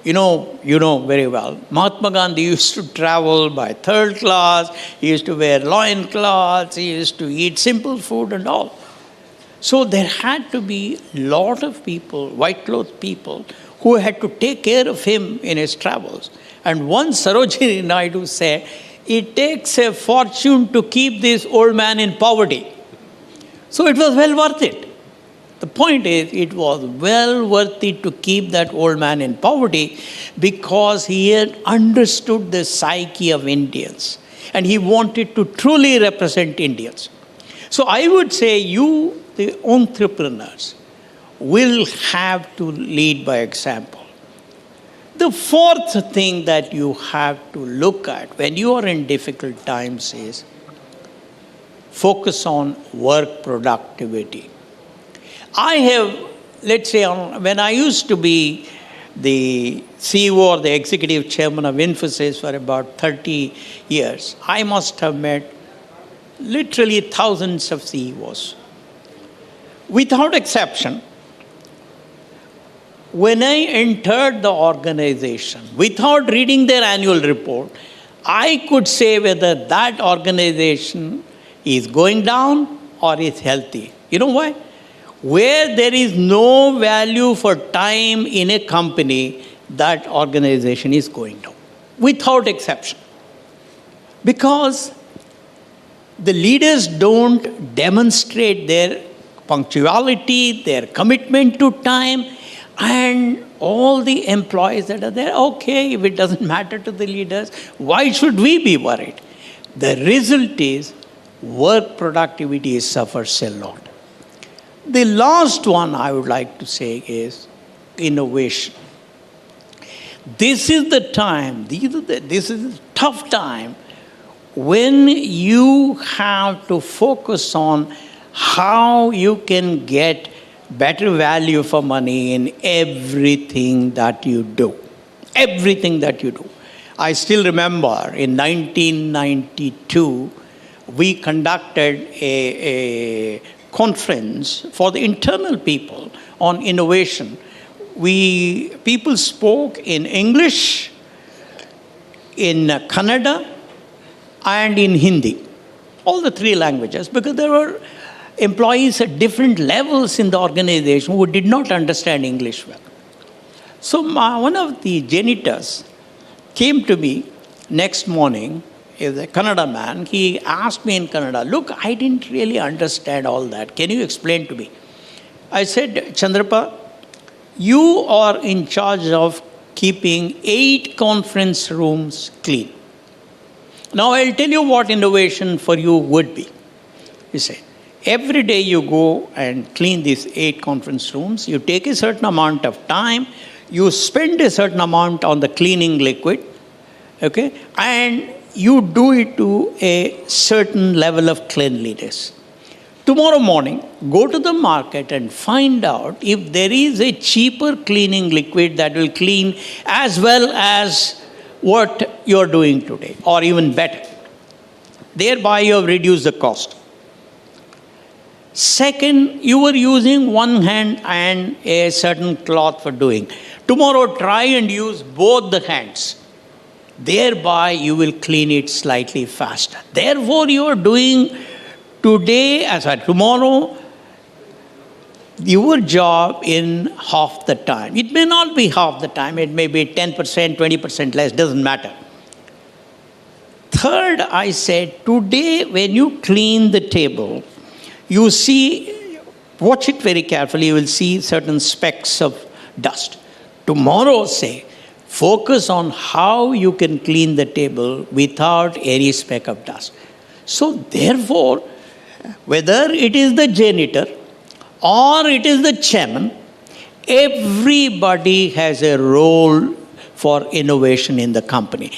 You know very well. Mahatma Gandhi used to travel by third class. He used to wear loin cloths. He used to eat simple food and all. So there had to be a lot of people, white-clothed people, who had to take care of him in his travels. And once Sarojini Naidu said, it takes a fortune to keep this old man in poverty. So it was well worth it. The point is, it was well worth it to keep that old man in poverty because he had understood the psyche of Indians and he wanted to truly represent Indians. So I would say you, the entrepreneurs, will have to lead by example. The fourth thing that you have to look at when you are in difficult times is focus on work productivity. I have, let's say, when I used to be the CEO or the executive chairman of Infosys for about 30 years, I must have met literally thousands of CEOs. Without exception, when I entered the organization, without reading their annual report, I could say whether that organization is going down or is healthy. You know why? Where there is no value for time in a company, that organization is going down, without exception. Because the leaders don't demonstrate their punctuality, their commitment to time, and all the employees that are there, okay, if it doesn't matter to the leaders, why should we be worried? The result is work productivity suffers a lot. The last one I would like to say is innovation. This is the time, this is a tough time when you have to focus on how you can get better value for money in everything that you do. Everything that you do. I still remember in 1992, we conducted a conference for the internal people on innovation. People spoke in English, in Kannada, and in Hindi. All the three languages, because there were employees at different levels in the organization who did not understand English well. So one of the janitors came to me next morning. Is a Kannada man. He asked me in Kannada, look, I didn't really understand all that. Can you explain to me? I said, Chandrapa, you are in charge of keeping 8 conference rooms clean. Now I'll tell you what innovation for you would be. He said, every day you go and clean these 8 conference rooms, you take a certain amount of time, you spend a certain amount on the cleaning liquid, okay, and you do it to a certain level of cleanliness. Tomorrow morning, go to the market and find out if there is a cheaper cleaning liquid that will clean as well as what you're doing today, or even better. Thereby, you have reduced the cost. Second, you were using one hand and a certain cloth for doing. Tomorrow, try and use both the hands. Thereby, you will clean it slightly faster. Therefore, you are doing today, tomorrow, your job in half the time. It may not be half the time. It may be 10%, 20% less. Doesn't matter. Third, I said, today, when you clean the table, you see, watch it very carefully, you will see certain specks of dust. Tomorrow, say, focus on how you can clean the table without any speck of dust. So therefore, whether it is the janitor or it is the chairman, everybody has a role for innovation in the company.